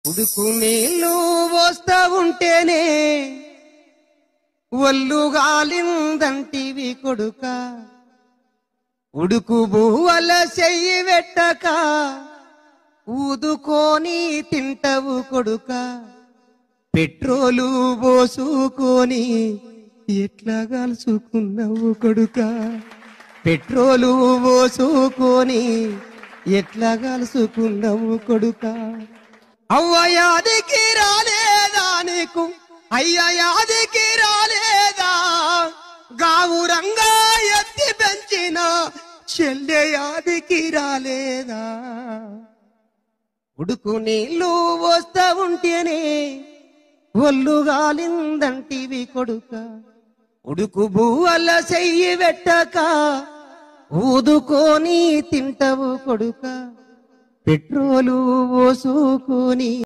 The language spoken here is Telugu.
ఉడుకు నీళ్ళు వస్తా ఉంటేనే ఒళ్ళు గాలిందంటివి కొడుక, ఉడుకు బువ్వల చెయ్యి వెట్టక ఊదుకొని తింటవు కొడుక, పెట్రోలు పోసుకొని ఎట్లా కాల్చుకున్నావు కొడుక, పెట్రోలు పోసుకొని ఎట్లా కాల్చుకున్నావు కొడుక. అవ్వ యాదికి రాలేదా నీకు, అయ్య యాదికి రాలేదా, గావురంగా ఎత్తి పెంచిన చెల్లె యాదికి రాలేదా. ఉడుకు నీళ్ళు వస్తా ఉంటేనే ఒళ్ళు గాలిందంటివి కొడుక, ఉడుకు బువ్వల చెయ్యి వెట్టక ఊదుకొని తింటవు కొడుక, పెట్రోలు పోసుకొని